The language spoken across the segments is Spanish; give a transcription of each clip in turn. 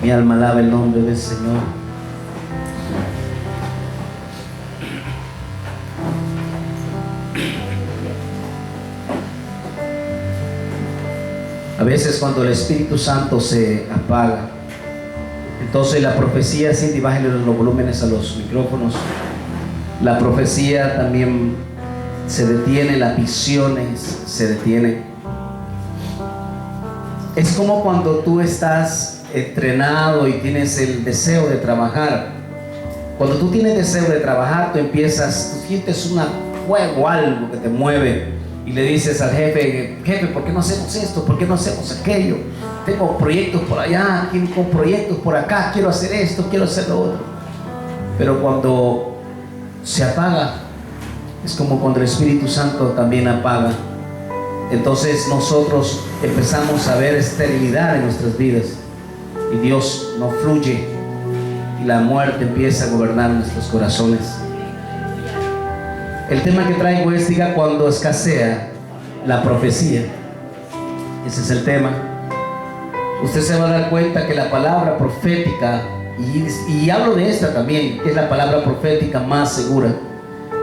Mi alma alaba el nombre del Señor. A veces cuando el Espíritu Santo se apaga, entonces la profecía, Cindy, bájenle los volúmenes a los micrófonos. La profecía también se detiene, las visiones se detienen. Es como cuando tú estás entrenado y tienes el deseo de trabajar. Cuando tú tienes deseo de trabajar, tú sientes un fuego, algo que te mueve, y le dices al jefe: jefe, ¿por qué no hacemos esto? ¿Por qué no hacemos aquello? Tengo proyectos por allá, tengo proyectos por acá, quiero hacer esto, quiero hacer lo otro. Pero cuando se apaga, es como cuando el Espíritu Santo también apaga. Entonces nosotros empezamos a ver esterilidad en nuestras vidas, y Dios no fluye, y la muerte empieza a gobernar nuestros corazones. El tema que traigo es: diga, cuando escasea la profecía. Ese es el tema. Usted se va a dar cuenta que la palabra profética, y hablo de esta también, que es la palabra profética más segura,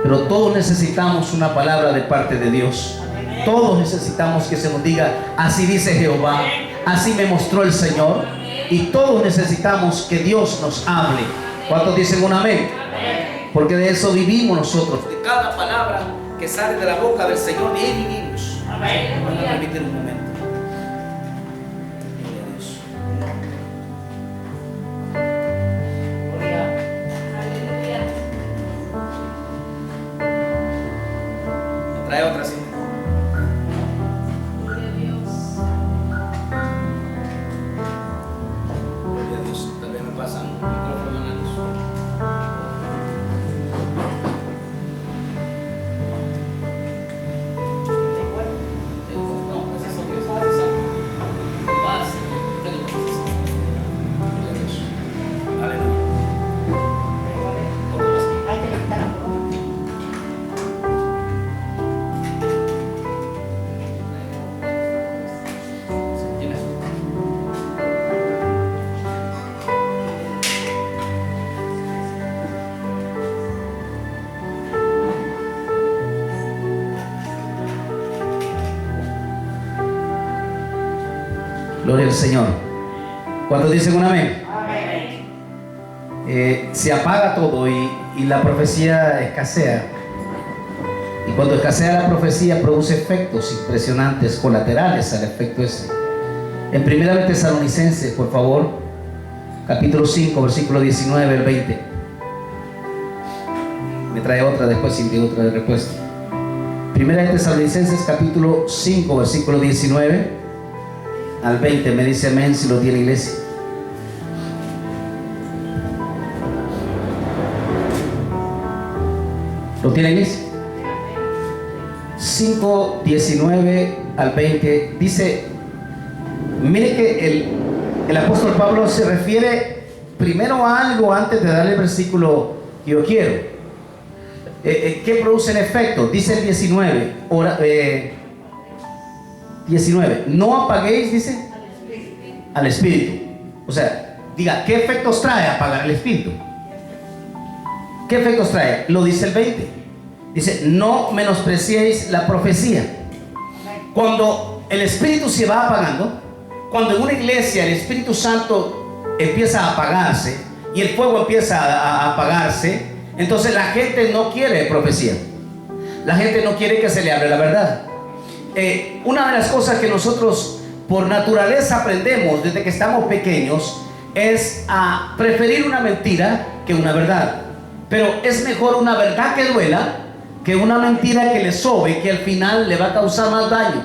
pero todos necesitamos una palabra de parte de Dios. Todos necesitamos que se nos diga: así dice Jehová, así me mostró el Señor. Y todos necesitamos que Dios nos hable. ¿Cuántos dicen un amén? Porque de eso vivimos nosotros. De cada palabra que sale de la boca del Señor, de él vivimos. Amén. Vamos a permitir un momento. Trae otra cinta. Gloria a Dios. Tal vez me pasan un micrófono en la luz. Gloria al Señor. ¿Cuántos dicen un amén? Amén. Se apaga todo y la profecía escasea. Y cuando escasea la profecía, produce efectos impresionantes, colaterales al efecto ese. En 1 Tesalonicenses, por favor, capítulo 5, versículo 19 al 20. Me trae otra después, sin otra de respuesta. 1 Tesalonicenses, capítulo 5, versículo 19 al 20, me dice amén si lo tiene, iglesia. ¿Lo tiene, iglesia? 5, 19 al 20 dice: mire que el apóstol Pablo se refiere primero a algo antes de darle el versículo que yo quiero. ¿Qué produce el efecto? Dice el 19, no apaguéis, dice, al Espíritu. O sea, diga, ¿qué efectos trae apagar el Espíritu? ¿Qué efectos trae? Lo dice el 20. Dice: no menospreciéis la profecía. Cuando el Espíritu se va apagando, cuando en una iglesia el Espíritu Santo empieza a apagarse y el fuego empieza a apagarse, entonces la gente no quiere profecía. La gente no quiere que se le hable la verdad. Una de las cosas que nosotros por naturaleza aprendemos desde que estamos pequeños es a preferir una mentira que una verdad. Pero es mejor una verdad que duela que una mentira que le sobe, que al final le va a causar más daño.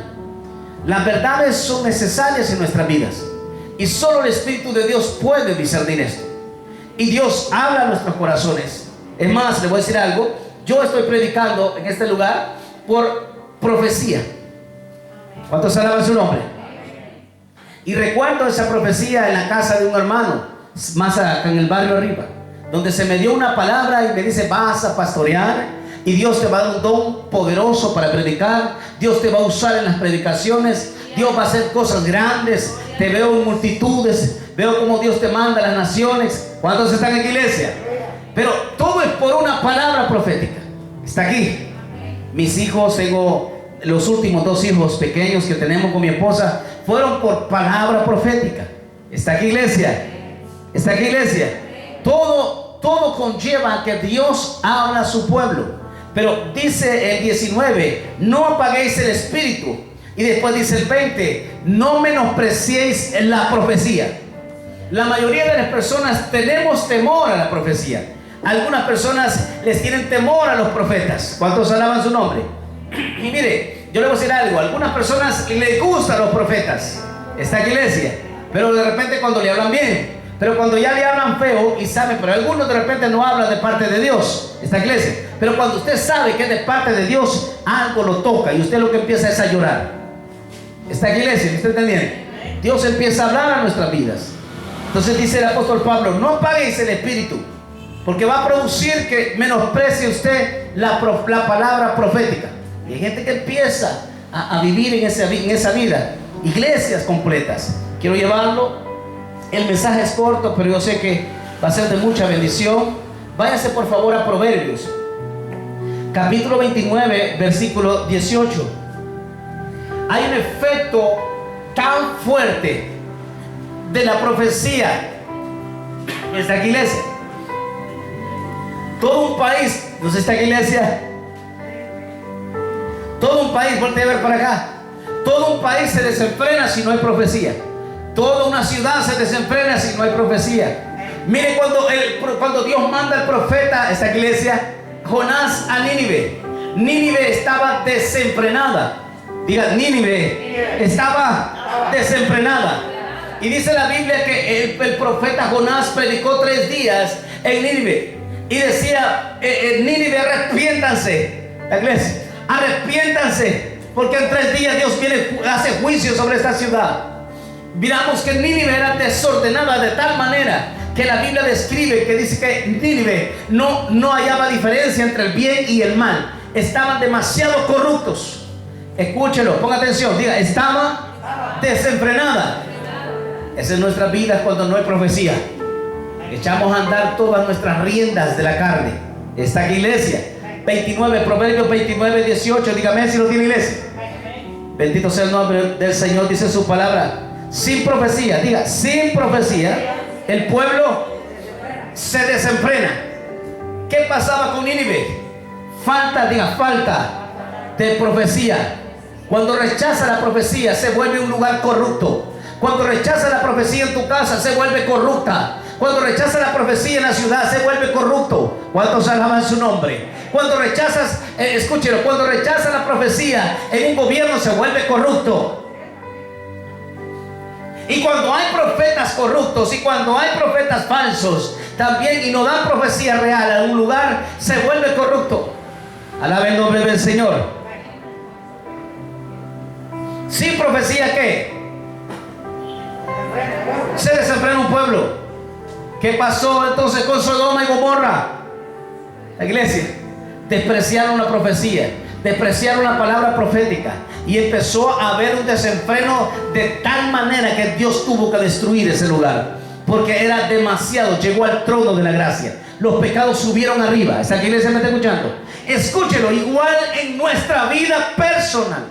Las verdades son necesarias en nuestras vidas y solo el Espíritu de Dios puede discernir esto. Y Dios habla a nuestros corazones. Es más, le voy a decir algo: yo estoy predicando en este lugar por profecía. ¿Cuántos alaban su nombre? Y recuerdo esa profecía en la casa de un hermano, más acá en el barrio arriba, donde se me dio una palabra y me dice: vas a pastorear y Dios te va a dar un don poderoso para predicar. Dios te va a usar en las predicaciones. Dios va a hacer cosas grandes. te veo en multitudes, veo cómo Dios te manda a las naciones. ¿Cuántos están en la iglesia? Pero todo es por una palabra profética. Está aquí. Mis hijos, tengo los últimos 2 hijos pequeños que tenemos con mi esposa, fueron por palabra profética. ¿Está aquí, iglesia? ¿Está aquí, iglesia? Todo conlleva que Dios habla a su pueblo. Pero dice el 19, no apaguéis el espíritu. Y después dice el 20, no menospreciéis la profecía. La mayoría de las personas tenemos temor a la profecía. Algunas personas les tienen temor a los profetas. ¿Cuántos alaban su nombre? Y mire, yo le voy a decir algo. A algunas personas les gustan los profetas. Está aquí, iglesia. Pero de repente cuando le hablan bien. Pero cuando ya le hablan feo y saben, pero algunos de repente no hablan de parte de Dios. Esta iglesia. Pero cuando usted sabe que es de parte de Dios, algo lo toca y usted lo que empieza es a llorar. Esta iglesia, ¿me está entendiendo? Dios empieza a hablar a nuestras vidas. Entonces dice el apóstol Pablo, no apaguéis el espíritu, porque va a producir que menosprecie usted la palabra profética. Y hay gente que empieza a vivir en esa vida. Iglesias completas. Quiero llevarlo. El mensaje es corto, pero yo sé que va a ser de mucha bendición. Váyase por favor a Proverbios, capítulo 29, versículo 18. Hay un efecto tan fuerte de la profecía en esta iglesia. Todo un país, ¿no está esta iglesia? Todo un país, voltea a ver para acá. Todo un país se desenfrena si no hay profecía. Toda una ciudad se desenfrena si no hay profecía. Mire cuando Dios manda al profeta a esta iglesia, Jonás, a Nínive. Nínive estaba desenfrenada. Diga, Nínive estaba desenfrenada. Y dice la Biblia que el profeta Jonás predicó 3 días en Nínive. Y decía, Nínive, arrepiéntanse. La iglesia, arrepiéntanse, porque en 3 días Dios viene, hace juicio sobre esta ciudad. Miramos que Nínive era desordenada de tal manera que la Biblia describe, que dice que Nínive no hallaba diferencia entre el bien y el mal. Estaban demasiado corruptos. Escúchelo, ponga atención, diga, estaba desenfrenada. Esa es nuestra vida cuando no hay profecía. Echamos a andar todas nuestras riendas de la carne. Está aquí, iglesia. 29, Proverbios 29, 18. Dígame si lo tiene, iglesia. Bendito sea el nombre del Señor, dice su palabra. Sin profecía, diga, sin profecía, el pueblo se desenfrena. ¿Qué pasaba con Nínive? Falta de profecía. Cuando rechaza la profecía, se vuelve un lugar corrupto. Cuando rechaza la profecía en tu casa, se vuelve corrupta. Cuando rechaza la profecía en la ciudad, se vuelve corrupto. ¿Cuántos alaban su nombre? Cuando rechazas, escúchelo, cuando rechazas la profecía en un gobierno, se vuelve corrupto. Y cuando hay profetas corruptos y cuando hay profetas falsos también, y no dan profecía real a un lugar, se vuelve corrupto. Alabe el nombre del Señor. Sin profecía, ¿qué? Se desenfrena un pueblo. ¿Qué pasó entonces con Sodoma y Gomorra? La iglesia, despreciaron la profecía, despreciaron la palabra profética, y empezó a haber un desenfreno de tal manera que Dios tuvo que destruir ese lugar, porque era demasiado. Llegó al trono de la gracia. Los pecados subieron arriba. ¿Esta iglesia me está escuchando? Escúchelo, igual en nuestra vida personal.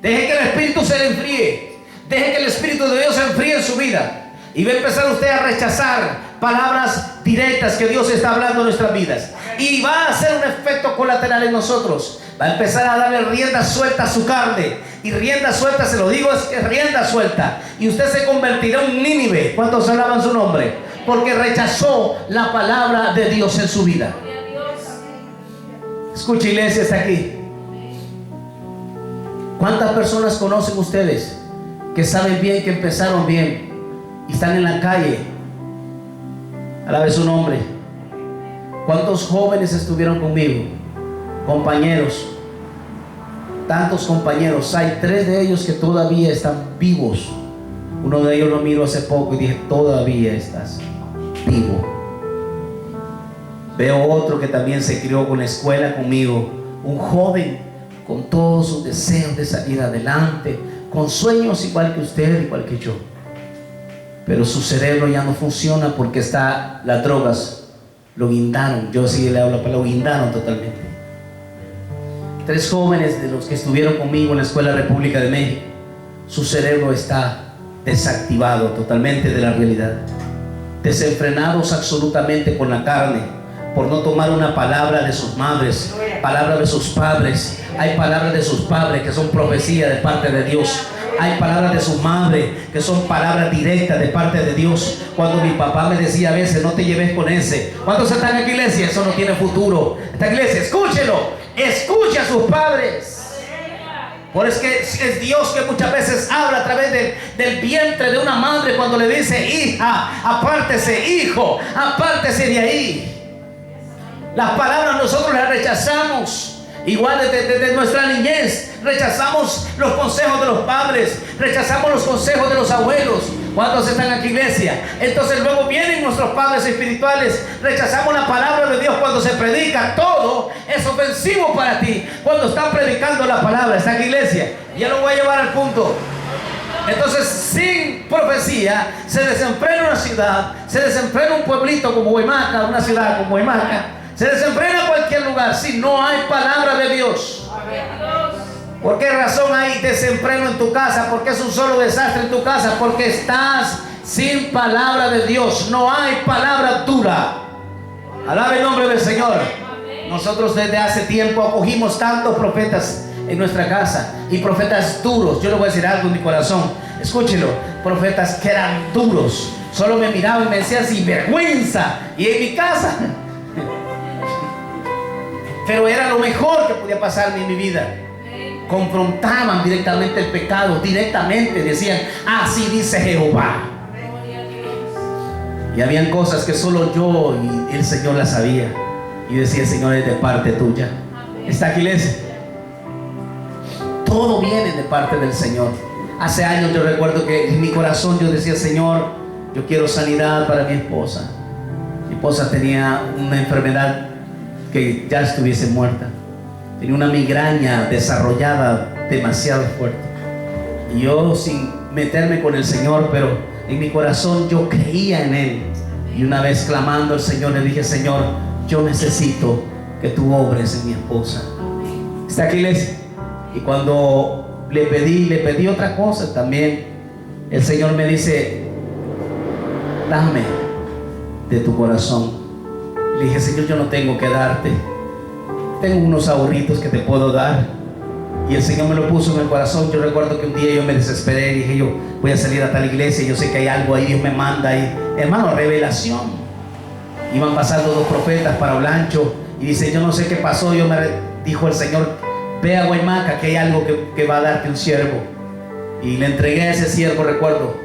Deje que el Espíritu se le enfríe. Deje que el Espíritu de Dios se enfríe en su vida. Y va a empezar usted a rechazar palabras directas que Dios está hablando en nuestras vidas. Y va a hacer un efecto colateral en nosotros. Va a empezar a darle rienda suelta a su carne. Y rienda suelta, se lo digo, es que rienda suelta. Y usted se convertirá en un Nínive. ¿Cuántos alaban su nombre? Porque rechazó la palabra de Dios en su vida. Escucha, iglesia, está aquí. ¿Cuántas personas conocen ustedes que saben bien, que empezaron bien y están en la calle? Alabe su nombre. ¿Cuántos jóvenes estuvieron conmigo? Compañeros. Tantos compañeros. Hay 3 de ellos que todavía están vivos. Uno de ellos lo miro hace poco y dije, todavía estás vivo. Veo otro que también se crió con la escuela conmigo. Un joven con todos sus deseos de salir adelante, con sueños igual que usted, igual que yo. Pero su cerebro ya no funciona porque las drogas lo guindaron. Yo sí le hablo, pero lo guindaron totalmente. 3 jóvenes de los que estuvieron conmigo en la Escuela República de México, su cerebro está desactivado totalmente de la realidad, desenfrenados absolutamente con la carne, por no tomar una palabra de sus madres, palabra de sus padres. Hay palabras de sus padres que son profecía de parte de Dios. Hay palabras de su madre que son palabras directas de parte de Dios. Cuando mi papá me decía a veces, no te lleves con ese. ¿Cuántos están en la iglesia? Eso no tiene futuro. Esta iglesia, escúchelo, escuche a sus padres. Por eso es que es Dios que muchas veces habla a través del vientre de una madre cuando le dice: hija, apártese, hijo, apártese de ahí. Las palabras nosotros las rechazamos. Igual desde nuestra niñez rechazamos los consejos de los padres, rechazamos los consejos de los abuelos. ¿Cuántos están aquí, iglesia? Entonces luego vienen nuestros padres espirituales, rechazamos la palabra de Dios cuando se predica. Todo es ofensivo para ti cuando están predicando la palabra. ¿Está aquí, iglesia? Ya lo voy a llevar al punto. Entonces, sin profecía se desenfrena una ciudad, se desenfrena un pueblito como Huimaca, una ciudad como Huimaca, se desenfrena cualquier lugar si no hay palabra de Dios. ¿Por qué razón hay desenfreno en tu casa? ¿Por qué es un solo desastre en tu casa? Porque estás sin palabra de Dios. No hay palabra dura. Alabe el nombre del Señor. Nosotros desde hace tiempo acogimos tantos profetas en nuestra casa, y profetas duros. Yo le voy a decir algo en mi corazón, escúchelo. Profetas que eran duros, solo me miraban y me decían sin vergüenza. Y en mi casa pero era lo mejor que podía pasarme en mi vida. Confrontaban directamente el pecado, directamente decían: así dice Jehová. Y habían cosas que solo yo y el Señor las sabía, y decía: Señor, es de parte tuya. ¿Está aquí, iglesia? Todo viene de parte del Señor. Hace años yo recuerdo que en mi corazón yo decía: Señor, yo quiero sanidad para mi esposa. Mi esposa tenía una enfermedad que ya estuviese muerta. Tenía una migraña desarrollada demasiado fuerte. Y yo, sin meterme con el Señor, pero en mi corazón yo creía en Él. Y una vez clamando al Señor, le dije: Señor, yo necesito que tú obres en mi esposa. ¿Está aquí, iglesia? Y cuando le pedí otra cosa también, el Señor me dice: dame de tu corazón. Le dije: Señor, yo no tengo que darte, tengo unos ahorritos que te puedo dar. Y el Señor me lo puso en el corazón. Yo recuerdo que un día yo me desesperé y dije: yo voy a salir a tal iglesia, yo sé que hay algo ahí, Dios me manda ahí. Hermano, revelación. Iban pasando 2 profetas para Olancho, y dice: yo no sé qué pasó. Dijo el Señor: ve a Huimaca, que hay algo que va a darte un siervo. Y le entregué a ese siervo, recuerdo,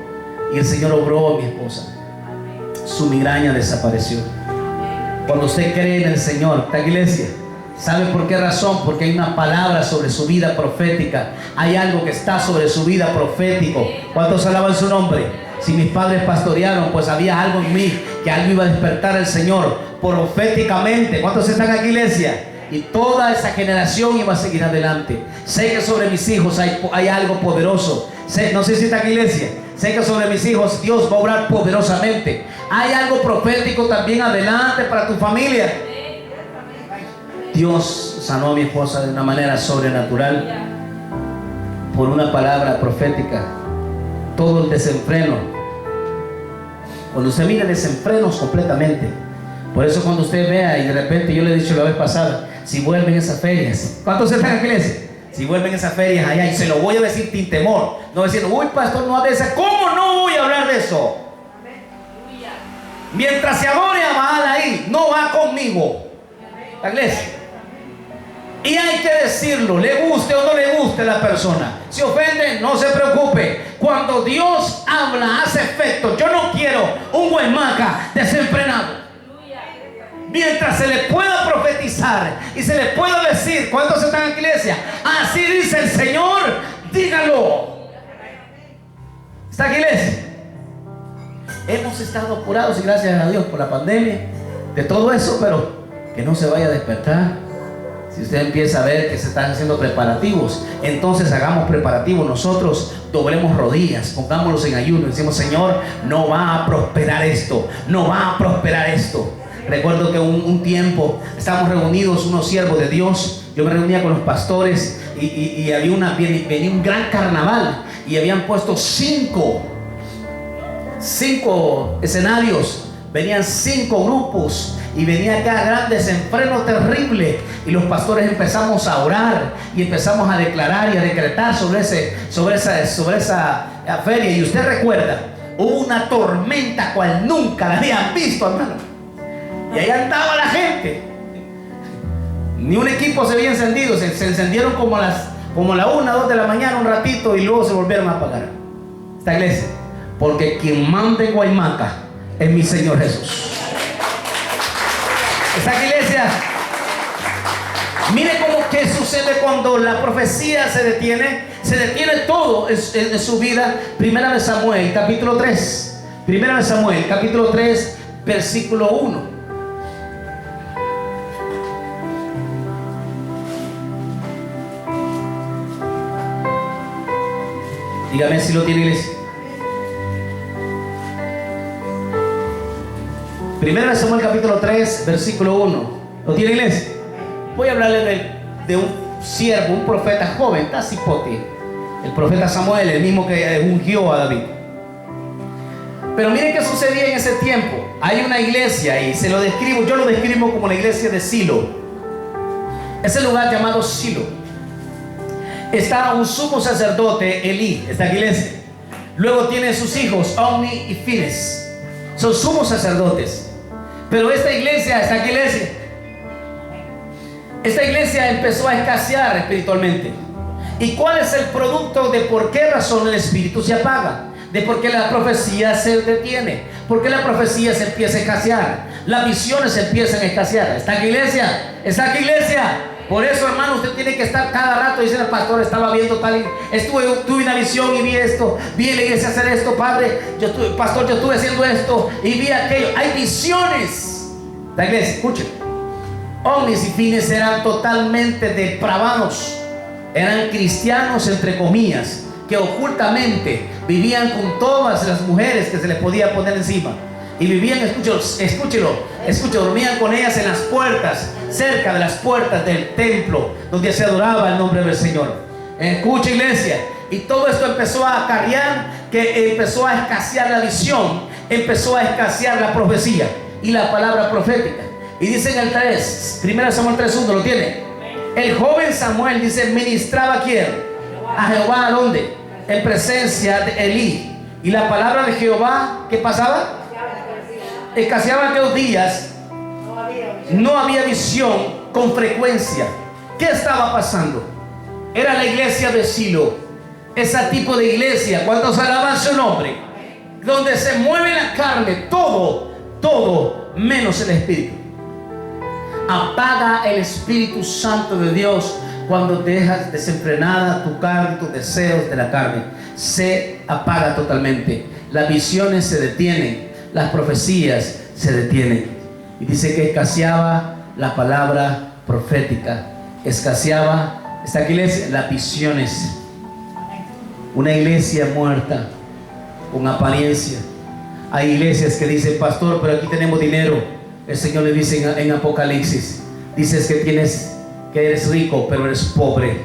y el Señor obró a mi esposa. Su migraña desapareció. Cuando usted cree en el Señor, esta iglesia, ¿sabe por qué razón? Porque hay una palabra sobre su vida profética. Hay algo que está sobre su vida profético. ¿Cuántos alaban su nombre? Si mis padres pastorearon, pues había algo en mí, que algo iba a despertar el Señor proféticamente. ¿Cuántos están aquí, iglesia? Y toda esa generación iba a seguir adelante. Sé que sobre mis hijos hay algo poderoso. No sé si está aquí, iglesia. Sé que sobre mis hijos Dios va a obrar poderosamente. Hay algo profético también adelante para tu familia. Dios sanó a mi esposa de una manera sobrenatural por una palabra profética. Todo el desenfreno, cuando usted mira desenfrenos completamente. Por eso cuando usted vea, y de repente, yo le he dicho la vez pasada, si vuelven esas ferias, ¿cuántos están en la iglesia? Si vuelven esas ferias allá, y se lo voy a decir sin temor, no diciendo: uy, pastor, no hable de eso. ¿Cómo no voy a hablar de eso? Mientras se adore a Baal ahí, no va conmigo la iglesia. Y hay que decirlo, le guste o no le guste a la persona. Si ofende, no se preocupe. Cuando Dios habla, hace efecto. Yo no quiero un Huimaca desenfrenado. Mientras se le pueda profetizar y se le pueda decir, ¿cuántos están en la iglesia? Así dice el Señor, dígalo. ¿Está aquí, iglesia? Hemos estado apurados, y gracias a Dios por la pandemia, de todo eso, pero que no se vaya a despertar. Si usted empieza a ver que se están haciendo preparativos, entonces hagamos preparativos. Nosotros doblemos rodillas, pongámoslos en ayuno, decimos: Señor, no va a prosperar esto, no va a prosperar esto. Recuerdo que un tiempo estábamos reunidos unos siervos de Dios. Yo me reunía con los pastores y venía un gran carnaval y habían puesto cinco escenarios. Venían 5 grupos y venía acá gran desenfreno terrible, y los pastores empezamos a orar y empezamos a declarar y a decretar sobre esa feria. Y usted recuerda, hubo una tormenta cual nunca la habían visto, hermano, y ahí andaba la gente. Ni un equipo se había encendido, se encendieron como la 1, 2 de la mañana un ratito y luego se volvieron a apagar. Esta iglesia, porque quien manda en Guaymaca es mi Señor Jesús. Esta iglesia, mire cómo que sucede cuando la profecía se detiene todo en su vida. Primera de Samuel, capítulo 3. Primera de Samuel, capítulo 3, versículo 1. Dígame si lo tiene, iglesia. Primera de Samuel capítulo 3, versículo 1. ¿Lo tiene, iglesia? Voy a hablarle de un siervo, un profeta joven, está cipote. El profeta Samuel, el mismo que ungió a David. Pero miren qué sucedía en ese tiempo. Hay una iglesia y yo lo describo como la iglesia de Silo. Ese lugar llamado Silo. Está un sumo sacerdote, Elí, esta iglesia. Luego tiene sus hijos, Omni y Fines. Son sumos sacerdotes. Pero esta iglesia empezó a escasear espiritualmente. ¿Y cuál es el producto de por qué razón el espíritu se apaga? De por qué la profecía se detiene. ¿Por qué la profecía se empieza a escasear? Las visiones se empiezan a escasear. ¿Está aquí, iglesia? ¿Está aquí, iglesia? Por eso, hermano, usted tiene que estar cada rato diciendo: el pastor, estaba viendo tal, tuve una visión y vi esto, vi a la iglesia hacer esto, padre, pastor, yo estuve haciendo esto y vi aquello. Hay visiones. La iglesia, escuchen. Omnis y Fines eran totalmente depravados. Eran cristianos, entre comillas, que ocultamente vivían con todas las mujeres que se les podía poner encima. Y vivían, escúchelo, dormían con ellas en las puertas, cerca de las puertas del templo donde se adoraba el nombre del Señor. Escucha, iglesia. Y todo esto empezó a acarrear, que empezó a escasear la visión, empezó a escasear la profecía y la palabra profética. Y dice en el 3, 1 Samuel 3:1, ¿lo tiene? El joven Samuel, dice, ministraba ¿a quién? A Jehová. ¿A dónde? En presencia de Elí. Y la palabra de Jehová, ¿qué pasaba? Escaseaba aquellos días. No había visión con frecuencia. ¿Qué estaba pasando? Era la iglesia de Silo. Ese tipo de iglesia, ¿cuántos alaban su nombre? Donde se mueve la carne, todo menos el espíritu. Apaga el Espíritu Santo de Dios cuando dejas desenfrenada tu carne, tus deseos de la carne. Se apaga totalmente. Las visiones se detienen, las profecías se detienen. Y dice que escaseaba la palabra profética, escaseaba, esta iglesia, las visiones. Una iglesia muerta, con apariencia. Hay iglesias que dicen: pastor, pero aquí tenemos dinero. El Señor le dice en Apocalipsis, dices que eres rico, pero eres pobre.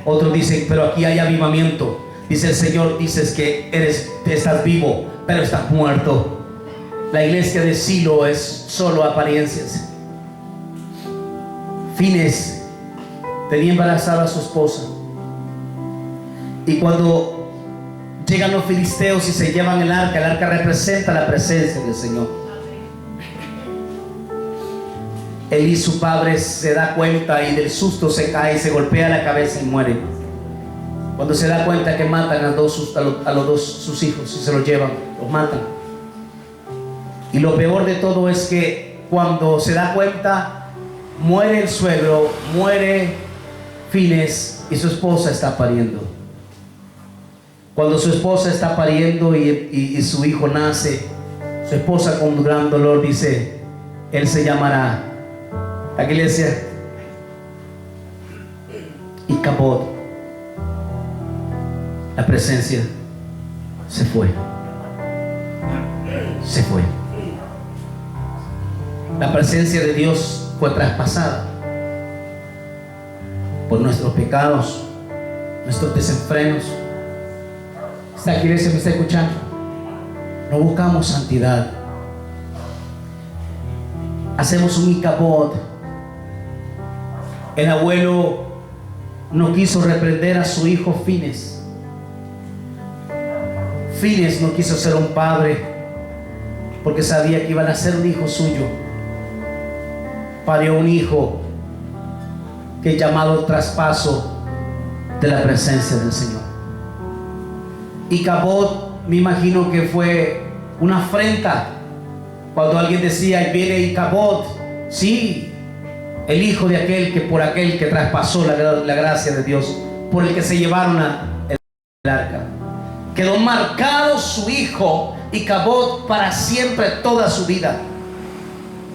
Otros dicen: pero aquí hay avivamiento. Dice el Señor, dices que estás vivo, pero estás muerto. La iglesia de Silo es solo apariencias. Fines tenía embarazada a su esposa, y cuando llegan los filisteos y se llevan el arca representa la presencia del Señor. Elí, su padre, se da cuenta y del susto se cae, se golpea la cabeza y muere. Cuando se da cuenta que matan a los dos sus hijos y se los llevan, los matan. Y lo peor de todo es que cuando se da cuenta, muere el suegro, muere Fines, y su esposa está pariendo. Cuando su esposa está pariendo y su hijo nace, su esposa con gran dolor dice: él se llamará, la iglesia, Y Cabot, la presencia se fue. Se fue. La presencia de Dios fue traspasada por nuestros pecados, nuestros desenfrenos. Esta iglesia me está escuchando. No buscamos santidad. Hacemos un Icabod. El abuelo no quiso reprender a su hijo Fines. Fines no quiso ser un padre porque sabía que iban a ser un hijo suyo. Parió un hijo que es llamado traspaso de la presencia del Señor. Icabod, me imagino que fue una afrenta cuando alguien decía: ahí viene Icabod, sí, el hijo de aquel que por aquel que traspasó la gracia de Dios, por el que se llevaron el arca. Quedó marcado su hijo Icabod para siempre, toda su vida.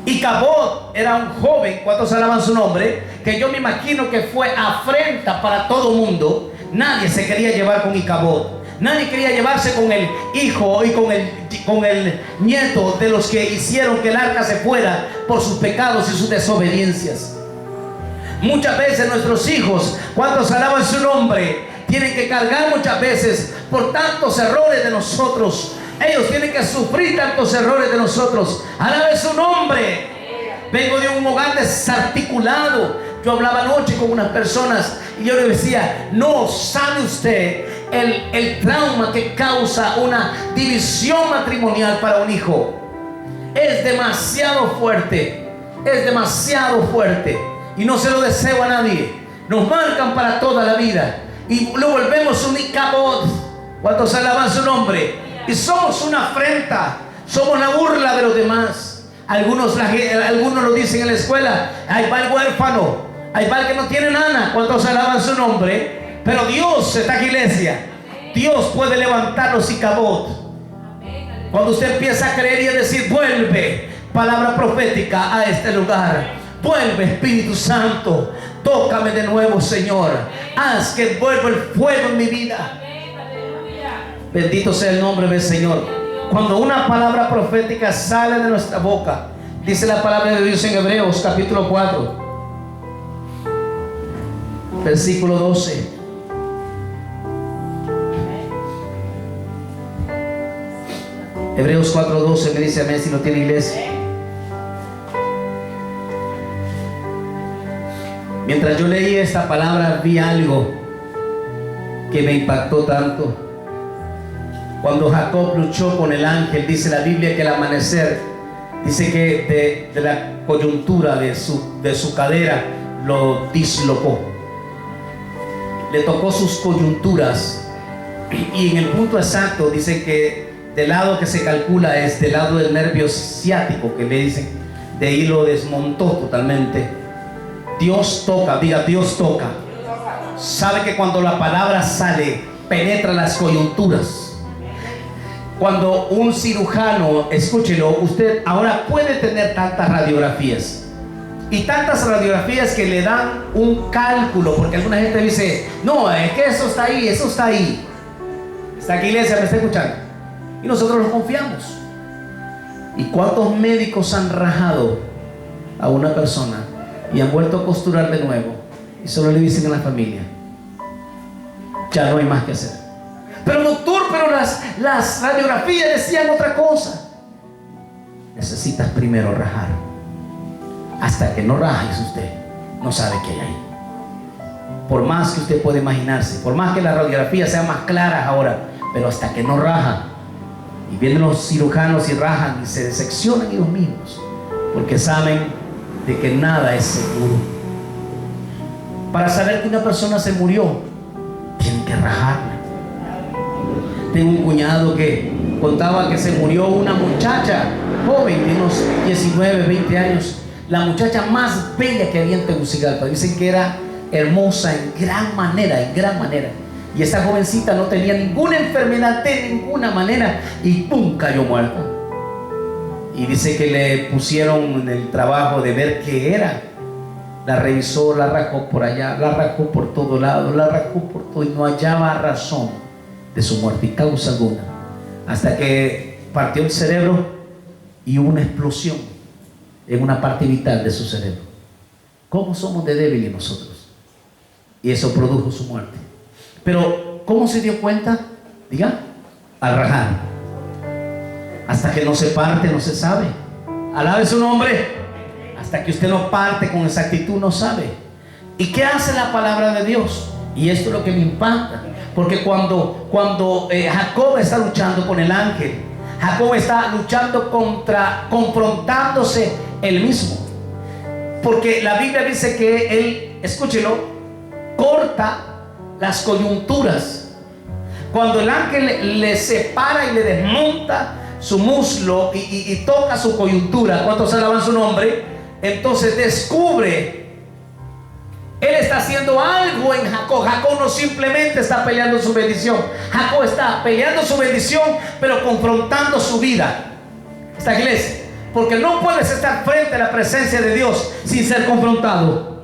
Icabod era un joven, ¿cuántos alaban su nombre? Que yo me imagino que fue afrenta para todo el mundo. Nadie se quería llevar con Icabod. Nadie quería llevarse con el hijo y con el nieto de los que hicieron que el arca se fuera por sus pecados y sus desobediencias. Muchas veces nuestros hijos, ¿cuántos alaban su nombre?, tienen que cargar muchas veces por tantos errores de nosotros. Ellos tienen que sufrir tantos errores de nosotros. Alabe su nombre. Vengo de un hogar desarticulado. Yo hablaba anoche con unas personas y yo les decía: no sabe usted el trauma que causa una división matrimonial para un hijo. Es demasiado fuerte. Es demasiado fuerte. Y no se lo deseo a nadie. Nos marcan para toda la vida. Y lo volvemos un Icabod. ¿Cuántos alaban su nombre? Y somos una afrenta. Somos la burla de los demás. Algunos lo dicen en la escuela: ahí va el huérfano, ahí va el que no tiene nada. ¿Cuántos alaban su nombre? Pero Dios, esta iglesia, Dios puede levantar los Icabod. Cuando usted empieza a creer y a decir: vuelve, palabra profética a este lugar. Vuelve, Espíritu Santo, tócame de nuevo, Señor. Haz que vuelva el fuego en mi vida. Bendito sea el nombre del Señor. Cuando una palabra profética sale de nuestra boca, dice la palabra de Dios en Hebreos capítulo 4, versículo 12. Hebreos 4:12 me dice amén si no tiene iglesia. Mientras yo leía esta palabra, vi algo que me impactó tanto. Cuando Jacob luchó con el ángel, dice la Biblia que al amanecer, dice que de la coyuntura de su cadera lo dislocó. Le tocó sus coyunturas. Y en el punto exacto dice que del lado que se calcula es del lado del nervio ciático, que le dicen, de ahí lo desmontó totalmente. Dios toca, diga: Dios toca. Sabe que cuando la palabra sale, penetra las coyunturas. Cuando un cirujano, escúchelo, usted ahora puede tener tantas radiografías y tantas radiografías que le dan un cálculo, porque alguna gente dice: no, es que eso está ahí, eso está ahí. Esta iglesia me está escuchando y nosotros lo confiamos. ¿Y cuántos médicos han rajado a una persona y han vuelto a costurar de nuevo y solo le dicen a la familia: ya no hay más que hacer? Pero doctor, pero las radiografías decían otra cosa. Necesitas primero rajar. Hasta que no rajes usted, no sabe qué hay ahí. Por más que usted pueda imaginarse, por más que las radiografías sean más claras ahora, pero hasta que no raja, y vienen los cirujanos y rajan y se diseccionan ellos mismos, porque saben de que nada es seguro. Para saber que una persona se murió, tienen que rajarla. Tengo un cuñado que contaba que se murió una muchacha joven de unos 19, 20 años, la muchacha más bella que había en Tegucigalpa. Dicen que era hermosa en gran manera, y esta jovencita no tenía ninguna enfermedad de ninguna manera, y ¡pum!, cayó muerta. Y dice que le pusieron el trabajo de ver qué era, La revisó, la rajó por allá, la rajó por todo lado, la rajó por todo y no hallaba razón de su muerte y causa alguna. Hasta que partió el cerebro y hubo una explosión en una parte vital de su cerebro. ¿Cómo somos de débiles nosotros? Y eso produjo su muerte. Pero ¿cómo se dio cuenta? Diga, al rajar. Hasta que no se parte, no se sabe. Alabe su nombre. Hasta que usted no parte con exactitud, no sabe. ¿Y qué hace la palabra de Dios? Y esto es lo que me impacta. Porque cuando Jacob está luchando con el ángel, Jacob está luchando confrontándose él mismo. Porque la Biblia dice que él, escúchelo, corta las coyunturas. Cuando el ángel le separa y le desmonta su muslo y toca su coyuntura, ¿cuántos alaban su nombre? Entonces descubre, él está haciendo algo en Jacob. Jacob no simplemente está peleando su bendición, Jacob está peleando su bendición, pero confrontando su vida. Esta iglesia, porque no puedes estar frente a la presencia de Dios sin ser confrontado.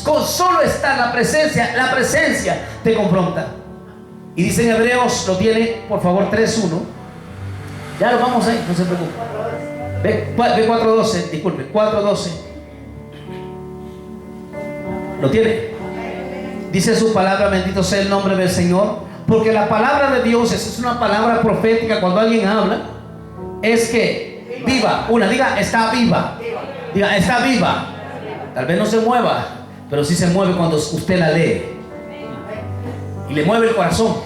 Con solo estar la presencia te confronta. Y dice en Hebreos, lo tiene por favor 3:1. Ya lo vamos ahí, no se preocupe. Ve 4:12, disculpe, 4:12. ¿Lo tiene? Dice su palabra, bendito sea el nombre del Señor. Porque la palabra de Dios es una palabra profética. Cuando alguien habla, es que viva. Diga, está viva. Diga, está viva. Tal vez no se mueva, pero sí se mueve cuando usted la lee. Y le mueve el corazón.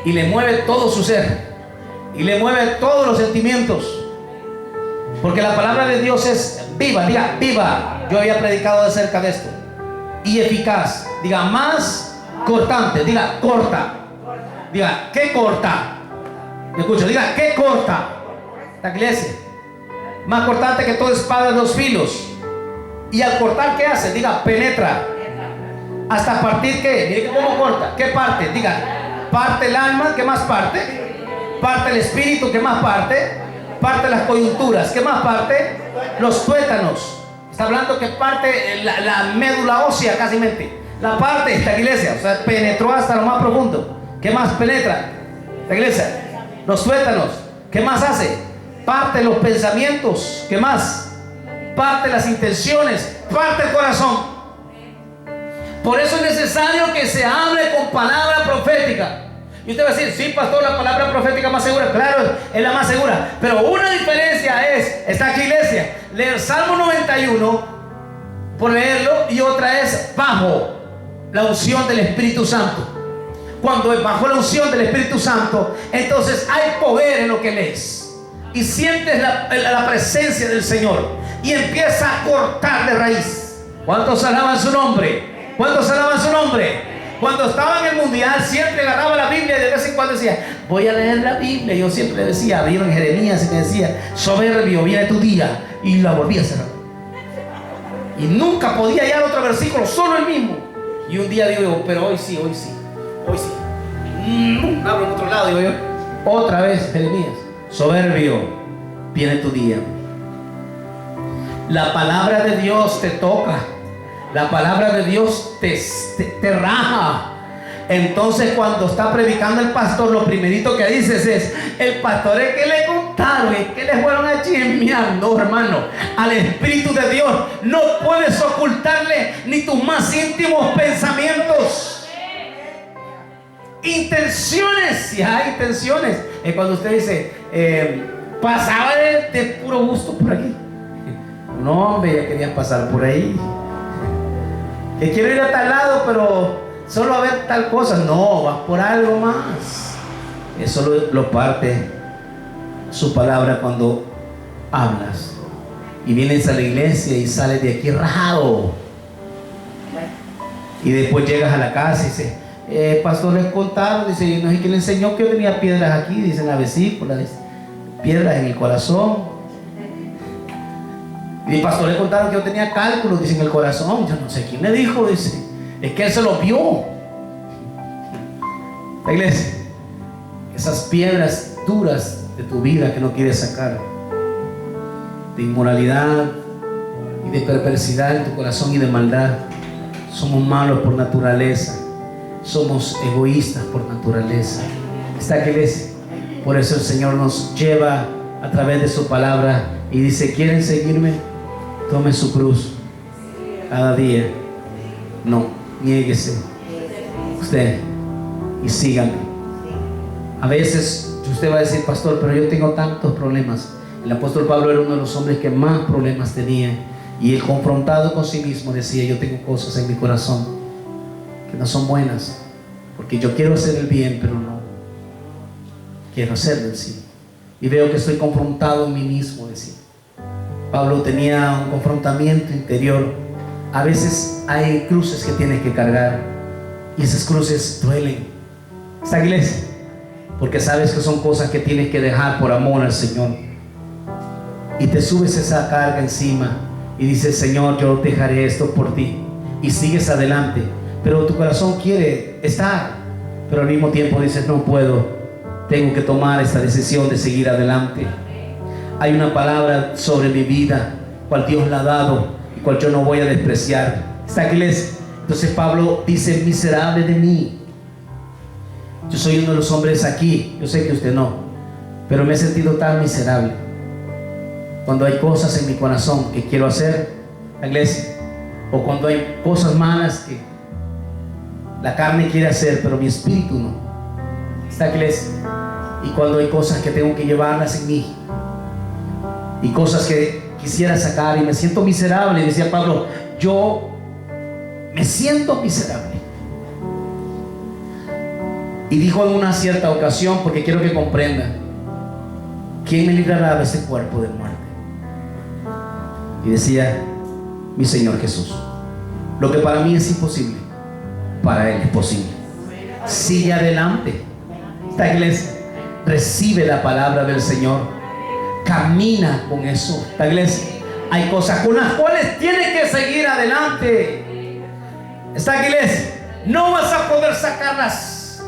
Y le mueve todo su ser. Y le mueve todos los sentimientos. Porque la palabra de Dios es viva. Diga, viva. Yo había predicado acerca de esto. Y eficaz. Diga, más cortante. Diga, corta. Diga, ¿qué corta? ¿Me escucho? Diga, ¿qué corta? La iglesia. Más cortante que toda espada de 2 filos. Y al cortar, ¿qué hace? Diga, penetra. Hasta partir, ¿qué? Mire cómo corta. ¿Qué parte? Diga, parte el alma. ¿Qué más parte? Parte el espíritu. ¿Qué más parte? Parte las coyunturas. ¿Qué más parte? Los tuétanos. Está hablando que parte la médula ósea, casi mente. La parte de esta iglesia, o sea, penetró hasta lo más profundo. ¿Qué más penetra? La iglesia, los tuétanos. ¿Qué más hace? Parte los pensamientos. ¿Qué más? Parte las intenciones. Parte el corazón. Por eso es necesario que se hable con palabra profética. Y usted va a decir, sí, pastor, la palabra profética más segura. Claro, es la más segura. Pero una diferencia está aquí, iglesia, leer Salmo 91 por leerlo, y otra es bajo la unción del Espíritu Santo. Cuando es bajo la unción del Espíritu Santo, entonces hay poder en lo que lees. Y sientes la presencia del Señor. Y empieza a cortar de raíz. ¿Cuántos alaban su nombre? ¿Cuántos alaban su nombre? Cuando estaba en el mundial, siempre agarraba la Biblia y de vez en cuando decía, voy a leer la Biblia. Yo siempre decía, había en Jeremías y me decía, soberbio, viene tu día. Y la volví a cerrar. Y nunca podía hallar otro versículo, solo el mismo. Y un día digo, pero hoy sí. Abro en otro lado, digo yo. Otra vez, Jeremías, soberbio, viene tu día. La palabra de Dios te toca. La palabra de Dios te raja. Entonces cuando está predicando el pastor, lo primerito que dices es, el pastor es que le contaron, es que le fueron a chismear. No, hermano, al Espíritu de Dios no puedes ocultarle ni tus más íntimos pensamientos. Intenciones, si hay intenciones. Es cuando usted dice, pasaba de puro gusto por aquí. No, hombre, ya quería pasar por ahí. Que quiero ir a tal lado, pero solo a ver tal cosa. No, vas por algo más. Eso lo parte su palabra cuando hablas. Y vienes a la iglesia y sales de aquí rajado. Y después llegas a la casa y dices, pastor, les contaron. Dice, no sé quién le enseñó que yo tenía piedras aquí. Dice en la vesícula, dice, piedras en el corazón. Y el pastor le contaron que yo tenía cálculos, dice, en el corazón. Yo no sé quién le dijo, dice. Es que él se lo vio. La iglesia, esas piedras duras de tu vida que no quieres sacar, de inmoralidad, y de perversidad en tu corazón y de maldad. Somos malos por naturaleza. Somos egoístas por naturaleza. ¿Está que les? Por eso el Señor nos lleva a través de su palabra y dice: ¿quieren seguirme? Tome su cruz cada día. No, niéguese usted y síganme. A veces usted va a decir: pastor, pero yo tengo tantos problemas. El apóstol Pablo era uno de los hombres que más problemas tenía, y él, confrontado con sí mismo, decía: yo tengo cosas en mi corazón que no son buenas, porque yo quiero hacer el bien, pero no quiero hacer el sí, y veo que estoy confrontado en mí mismo, decía. Pablo tenía un confrontamiento interior. A veces hay cruces que tienes que cargar, y esas cruces duelen. ¿Esta iglesia? Porque sabes que son cosas que tienes que dejar por amor al Señor, y te subes esa carga encima y dices: Señor, yo dejaré esto por ti, y sigues adelante. Pero tu corazón quiere estar, pero al mismo tiempo dices: no puedo, tengo que tomar esta decisión de seguir adelante. Hay una palabra sobre mi vida, cual Dios la ha dado y cual yo no voy a despreciar. ¿Esta iglesia? Entonces Pablo dice: miserable de mí. Yo soy uno de los hombres aquí, yo sé que usted no, pero me he sentido tan miserable cuando hay cosas en mi corazón que quiero hacer, la iglesia, o cuando hay cosas malas que la carne quiere hacer, pero mi espíritu no. Esta iglesia. Y cuando hay cosas que tengo que llevarlas en mí, y cosas que quisiera sacar, y me siento miserable. Decía Pablo: yo me siento miserable. Y dijo en una cierta ocasión, porque quiero que comprendan: ¿quién me librará de este cuerpo de muerte? Y decía: mi Señor Jesús. Lo que para mí es imposible, para Él es posible. Sigue adelante. Esta iglesia recibe la palabra del Señor, camina con eso. Esta iglesia, hay cosas con las cuales tienes que seguir adelante. Esta iglesia, no vas a poder sacarlas.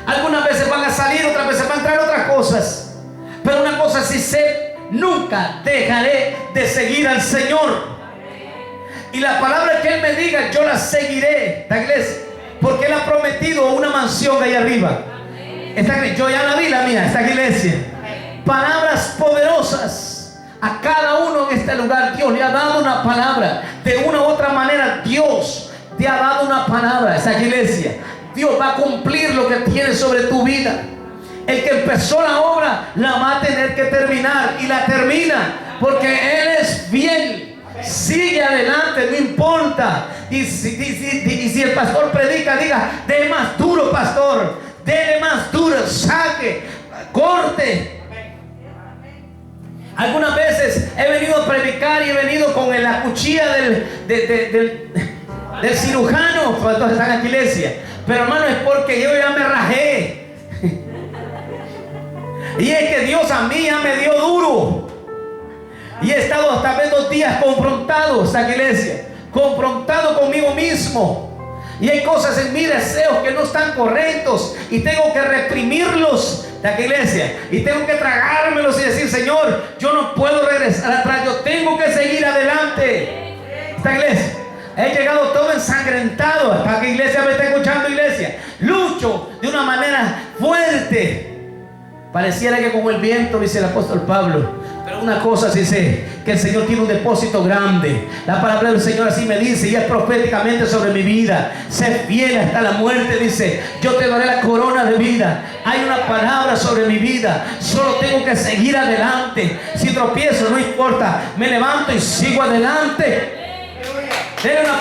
Algunas veces van a salir, otras veces van a entrar otras cosas, pero una cosa sí sé: nunca dejaré de seguir al Señor. Y la palabra que Él me diga, yo la seguiré. Esta iglesia, porque Él ha prometido una mansión ahí arriba. Yo ya la vi, la mía. Esta iglesia, palabras poderosas a cada uno en este lugar. Dios le ha dado una palabra. De una u otra manera Dios te ha dado una palabra. Esta iglesia, Dios va a cumplir lo que tiene sobre tu vida. El que empezó la obra la va a tener que terminar, y la termina, porque Él es fiel. Sigue adelante, no importa. Y si el pastor predica, diga: dele más duro, pastor, dele más duro, saque, corte. Algunas veces he venido a predicar y he venido con la cuchilla del cirujano cuando están en la iglesia. Pero hermano, es porque yo ya me rajé. Y es que Dios a mí ya me dio duro. Y he estado hasta 2 días confrontado, esta iglesia, confrontado conmigo mismo. Y hay cosas en mi deseos que no están correctos, y tengo que reprimirlos, esta iglesia, y tengo que tragármelos y decir: Señor, yo no puedo regresar atrás, yo tengo que seguir adelante. Esta iglesia, he llegado todo ensangrentado. Esta iglesia me está escuchando, iglesia. Lucho de una manera fuerte. Pareciera que como el viento, dice el apóstol Pablo. Pero una cosa sí sé, que el Señor tiene un depósito grande. La palabra del Señor así me dice, y es proféticamente sobre mi vida: sé fiel hasta la muerte. Dice: yo te daré la corona de vida. Hay una palabra sobre mi vida. Solo tengo que seguir adelante. Si tropiezo, no importa, me levanto y sigo adelante. Denle una